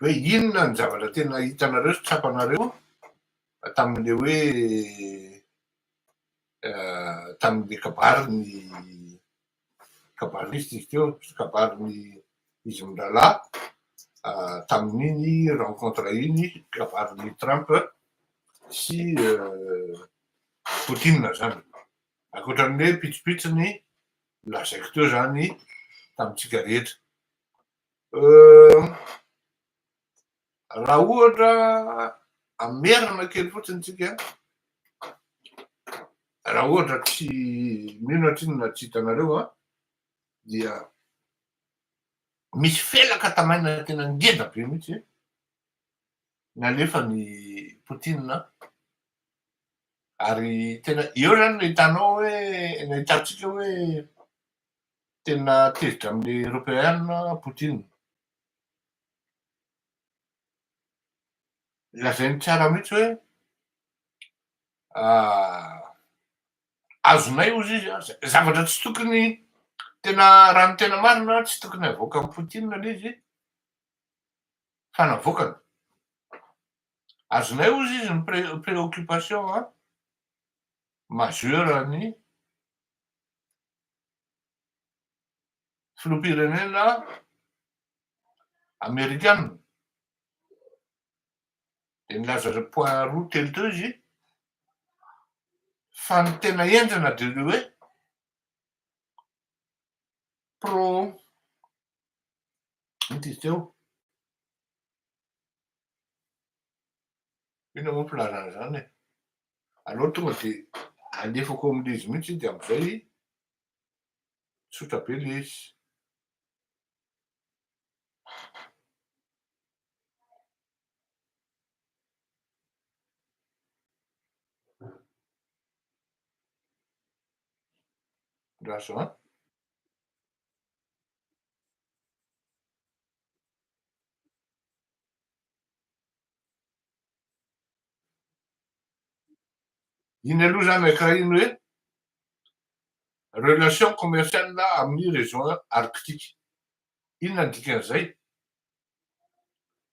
hoe inona ny zavatra tena hitanareo sy tsapanareo tamin'le hoe tamin'le kabarista izy teo sy kabariny izy mirahalahy tamin'iny rencontre iny kabariny Trump sy Poutine zany. Ankoatran'ny hoe pitsopitsony lazaiko teo zany tamintsika rehetra. Raha ohatra amerina kely fotsiny tsika, raha ohatra tsy mino atrinona tsy hitanareo dia misy felaka tamaina tena ngeda be mihitsy nalefa ny Poutine ary tena eo zany no hitanao hoe nahitantsika hoe tena tezitra amin'le européenne Poutine. Lazainy tsara mihitsy hoe azonay ozy izy zavatra tsy tokony tena raha ny tena marina tsy tokony havoaka amin'ny Poutine le izy fa navoakany. Azonay ozy izy ny préoccupation majeure ny filoham-pirenena amerikanina. De nilaza point roa telo teo izy fa ny tena enjana de le hoe ity izy teo ina moa filazana zany aloha tonga de alefako am'le izy mihitsy de am'izay tsotra be le izy. Raso iny aloha zany akaraha iny hoe relation commerciale amin'ny région arctique. Inona ny dikan'izay?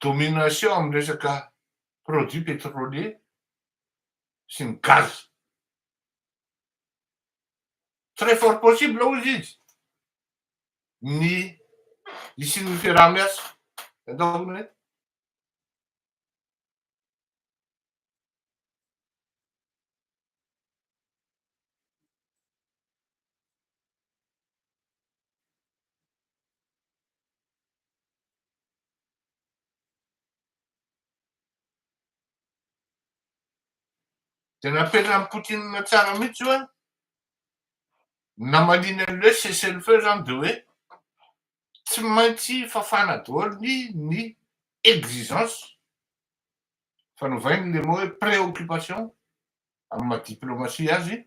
Domination amin'ny resaka produit pétrolier sy ny gaz. Très fort possible ozy izy ny isian'ny fiaraha-miasa ataony hoe de nampian'ny Poutine tsara mihitsy hoe namaliny an'le cessez-le-feu zany de hoe tsy maintsy fafana daholo ny exigence fanaovainy le mots hoe préoccupation amin'ny maha diplomatie azy,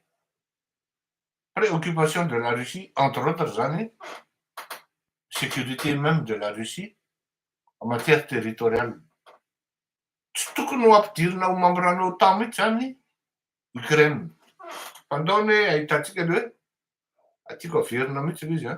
préoccupation de la Russie entre autres zany sécurité même de la Russie en matière territoriale. Tsy tokony ho ampidirina ho membre-na OTAN mihitsy zany Ukraine. Fantaony hoe ahitantsika le hoe atiako averina mihitsy le izy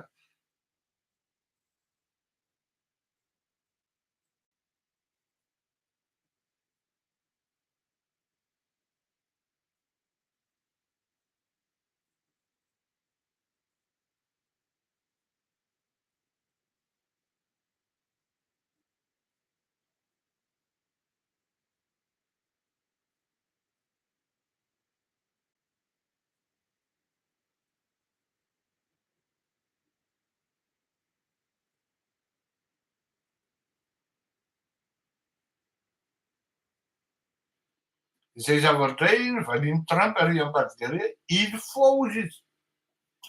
Zay zavatra indray ny valian'ny Trump ary ambadika hoe il faut ozy izy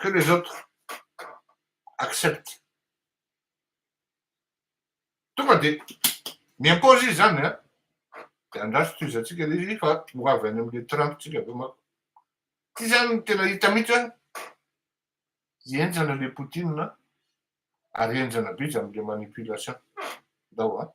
que les autres acceptent. Tonga de miimpose izy zany de andraso toizantsika le izy fa ho avy any am'le Trump tsika be manko. Ty zany ny tena hita mihitsy hoe hienjana le Poutine ary enjana be izy am'le manipulation dao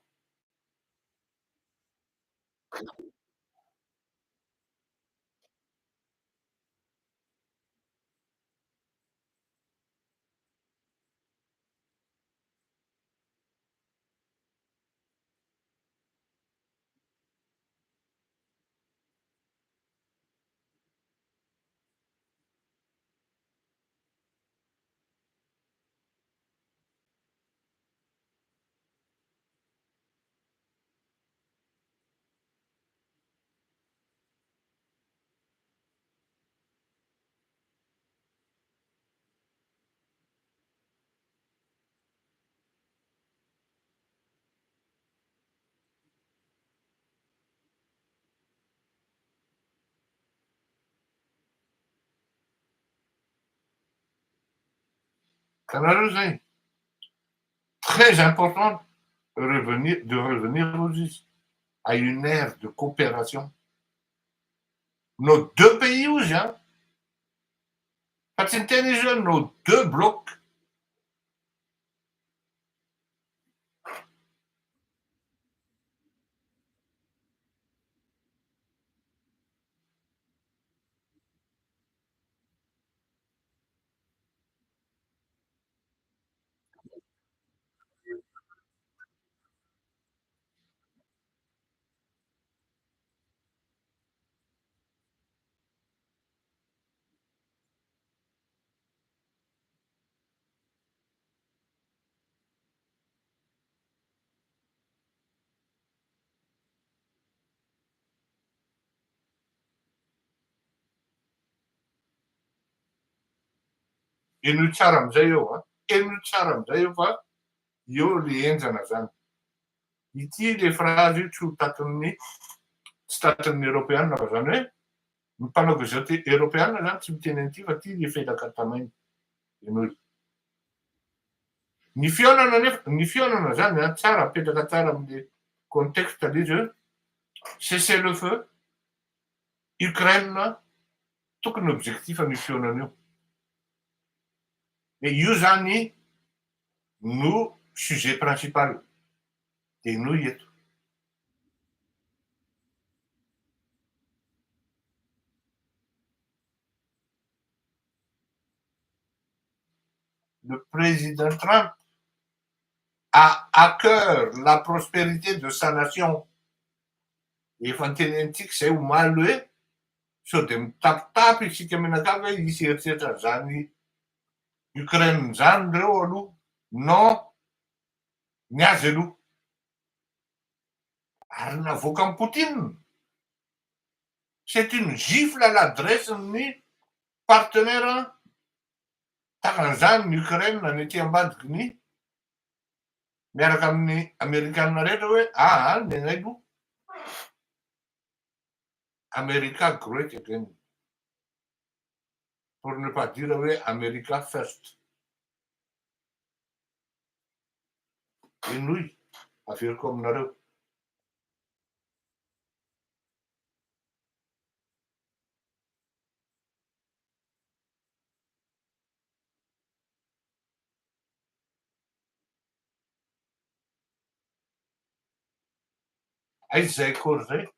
Canareo zany très important de revenir aux us à une ère de coopération. Nos deux pays aussi, hein. Fa tsy niteny izy hoe nos deux blocs. Eno tsara amizay eo a, eno tsara amizay eo fa eo le enjana zany. Ity le phrase io tsy ho tatin'ny tsy tatin'ny Europeana fa zany hoe ny mpanao gazety Europeana zany tsy miteny an'ity fa ty le felaka tamainy enoy. Ny fionana zany a tsara apetraka tsara am'le contexte l'izy hoe cessez le feu Ukraine tokony objectif ny fionana io. E io zany no sujet principal de noi eto. Le président Trump a à cœur la prospérité de sa nation. Efa niteny antsika zay omaly hoe sao de mitapitapy isika menakavy hoe hisy eritreritra zany Ukraine zany reo aloha non niazy aloha ary navoaka amin'ny Poutine. C'est une gifle à l'adresse ny partenaire takan'izany ny Ukraine ny ety ambadiky ny miaraka amin'ny Amerikanina rehetra hoe nenay aloha America great again. Pour ne pas dire hoe America first. Enoy averiko aminareo. Aiza zay akory zay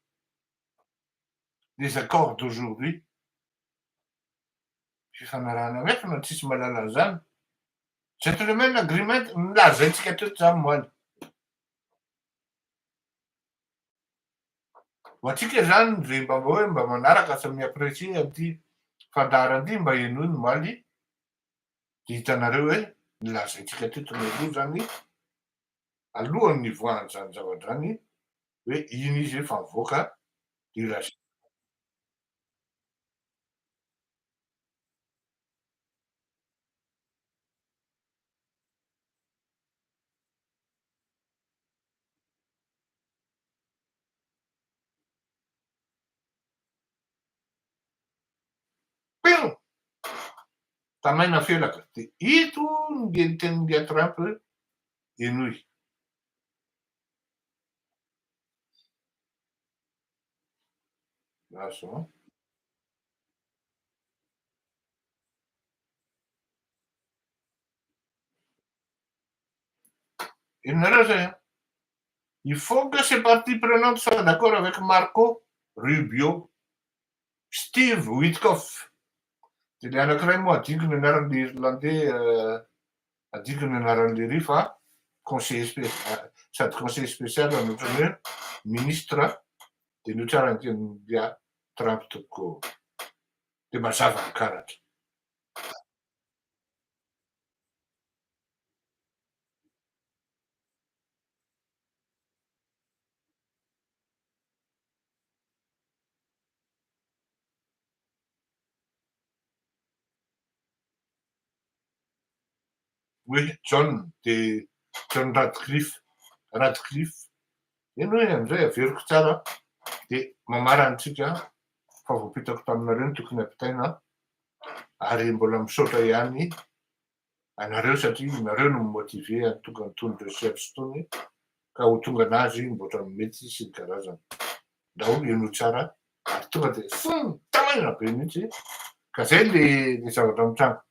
les accords d'aujourd'hui fifanarahana miafina tsisy malala zany gentleman agreement milazaintsika teto zany moaly. Ho atsika zany re mba hoe mba manaraka sy miapprécie am'ty fandaharan'ity mba enoy ny moaly de hitanareo hoe nilazaintsika teto aloha zany alohan'ny voahan'zany zavatra zany hoe iny izy efa mivoaka de pio tamaina felaka de ito nge nitenin'ngia Trump hoe enoy. Azo enonareo zay a il faut que ces parties prenantes soient d'accord avec Marco Rubio, Steve Witkoff. De le anankiray moa adinko ny anaran'le irlandais adinko ny anaran'le ry fa sady conseil spécial ohatrany hoe ministre de no tsara nitenin'ngia Trump tokoa de mazava ny karatra. Hoe John de John Radcliffe eno hoe am'izay averiko tsara de mamarantsika fa voapitako taminareo ny tokony ampitaina ary mbola misaotra ihany Anareo satria nareo no motive tonga ny tony recherche tony ka ho tonga anazy mboatra mety sy ny karazany. Daholo eno tsara ary tonga de tamaina be mihitsy ka zay le zavatra mitranga.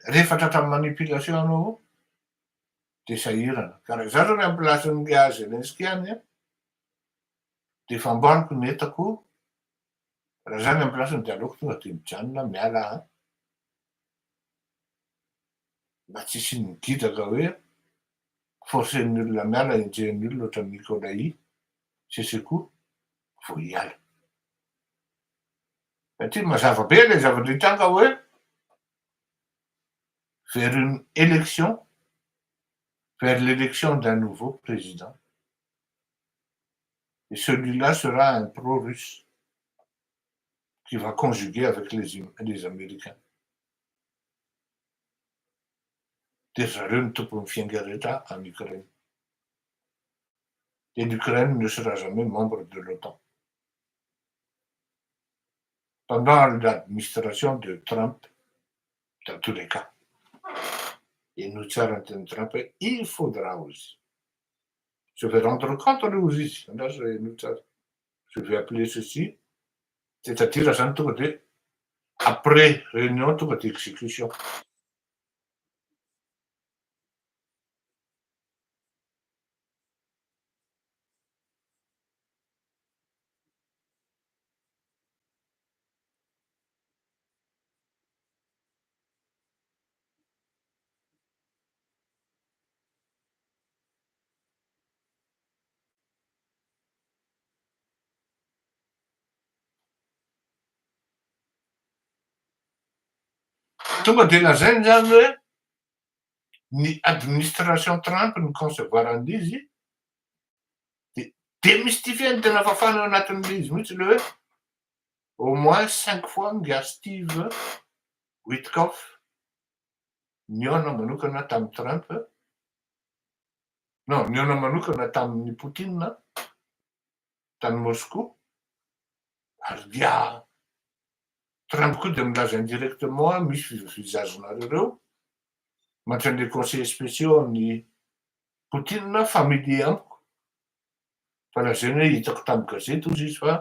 Rehefa tratran'ny manipulation anao de sahirana. Ka raha za zao amin'ny placen'ny Zelensky any a de efa amboariko ny entako raha zany amin'ny placen'ny de aleoko tonga de mijanona miala aho mba tsisy migidaka hoe forcen'ny olona miala enjehan'ny olona ohatra Nicolai Seseko vao hiala. Satria mazava be le zavatra hitranga hoe vers une élection, vers l'élection d'un nouveau président. Et celui-là sera un pro-russe qui va conjuguer avec les Américains. En Ukraine. Et l'Ukraine ne sera jamais membre de l'OTAN. Pendant l'administration de Trump, dans tous les cas. Et nous serons Trump, il faudra aussi. Je vais rendre compte de aussi. Là, je vais appeler ceci. C'est-à-dire, après réunion, tout va exécution. Tonga de lazainy zany hoe ny administration Trump ny concevoir an'izy de démystifier ny tena fafana ao anatin'le izy mihitsy le hoe au moins 5 fois nga Steve Witkoff niona manokana tamin'ny Trump non niona manokana tamin'ny Poutine tany Moscou ary dia Trump koa de milaza indirectement misy fivizazonareo reo matran'le conseillers spéciaux ny Poutine familier amiko fa lazainy hoe hitako tamin'ny gazety ozy izy fa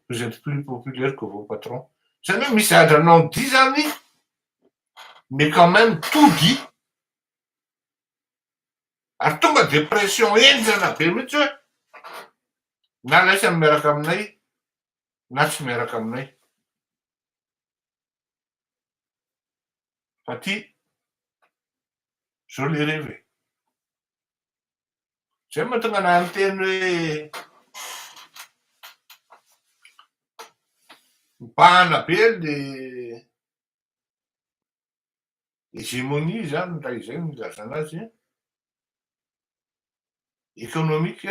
vous êtes plus populaire que vos patrons. Zany hoe misy adranao dit zany mais quand même tout dit ary tonga de pression enjana be mihitsy hoe na laisany miaraka aminay na tsy miaraka aminay satria zao le reve zay mahatonga ana ny teny hoe mibahana be le hégémonie zany raha izay milaza anazy économique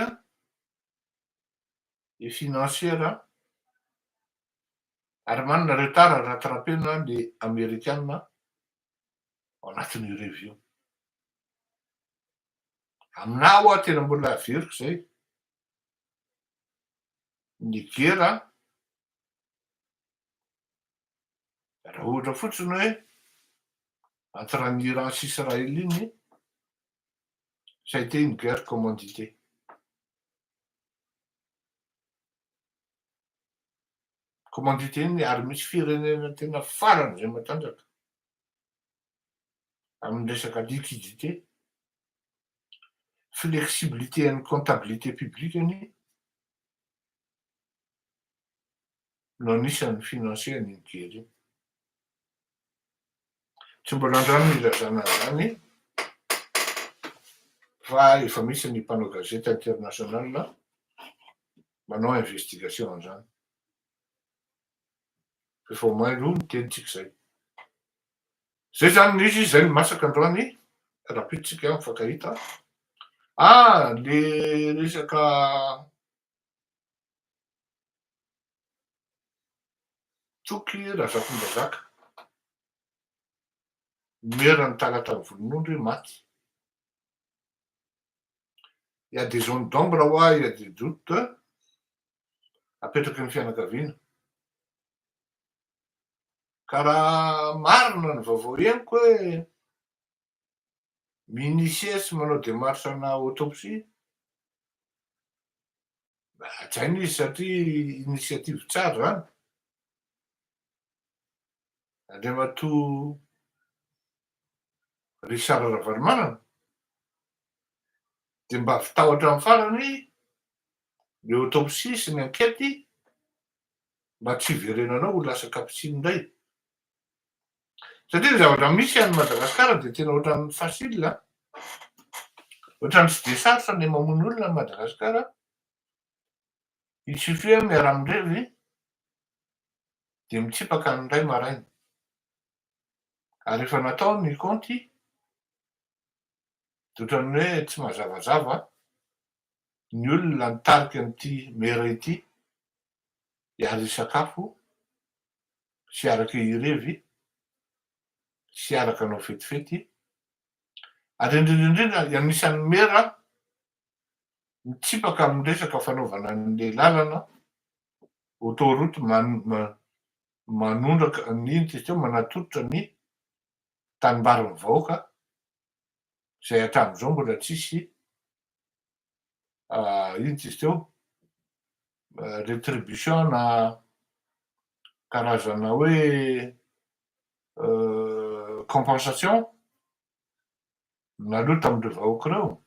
et financière ary manana retard rattrapena le américaine ao anatin'ny review. Aminah oa tena mbola averiko zay ny gera raha ohatra fotsiny hoe entre l'Iran sy Israël iny ça a été une guerre commanditée. Commandité iny ary misy firenena tena farany zay matanjaka amin'ny resaka liquidité, flexibilité et comptabilité publique any no anisan'ny financier ny guerre iny. Tsy mbola andrano ilazana zany fa efa misy ny mpanao gazety international manao investigation an'izany. Efa mai aloha nitenitsika zay. Zay zany izy zay ny masaka androany rapiditsika mifankahita. Le resaka tsoky raha zakombazaka merany talata ny volon'ondry maty. Il y a des zones d'ombre oa, il y a des doutes apetraky ny fianakaviana Ka raha marina ny vaovao henoko hoe minisiesy manao démarche ana autopsie, hajaina izy satria initiative tsara zany. Andriamatoa Richard Ravalomanana dia mba avitahotra amin'ny farany ny autopsie sy ny ankety mba tsy hiverenanao ho lasa kapisiny indray. Satria ny zavatra misy any Madagasikara dia tena ohatran'ny facile, ohatran'ny tsy dia sarotra ny mamono olona any Madagasikara. Il suffit hoe miara-mirevy dia mitsipaka ny iray maraina. Ary rehefa natao ny kaonty dia ohatran'ny hoe tsy mazavazava ny olona nitarika an'ity mera ity hiaro sakafo sy araka hirevy sy araka hanao fetifety. Ary indrindra anisan'ny mera mitsipaka amin'ny resaka fanaovana an'ilay lalana autoroute manondraka n'ino izy teo manatolotra ny tanimbari'ny vahoaka izay hatramin'izao mbola tsisy ino izy teo rétribution na karazana hoe compensation naloa tamin'ireo vahoaka ireo.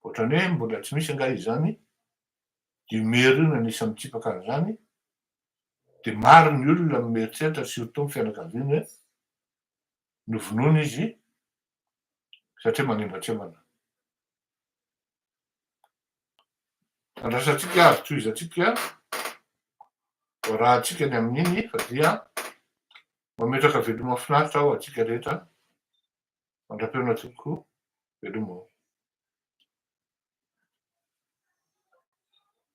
Ohatrany hoe mbola tsy misy anga izany dia mera io no anisany mitsipaka an'izany. Dia maro ny olona mieritreritra surtout ny fianakaviany hoe novonoina izy satria manimbatremana. Andrasantsika ary tohizantsika rahantsika ny amin'iny fa dia mametraka veloma mahafinaritra ao antsika rehetra mandra-piona tokoa veloma ao.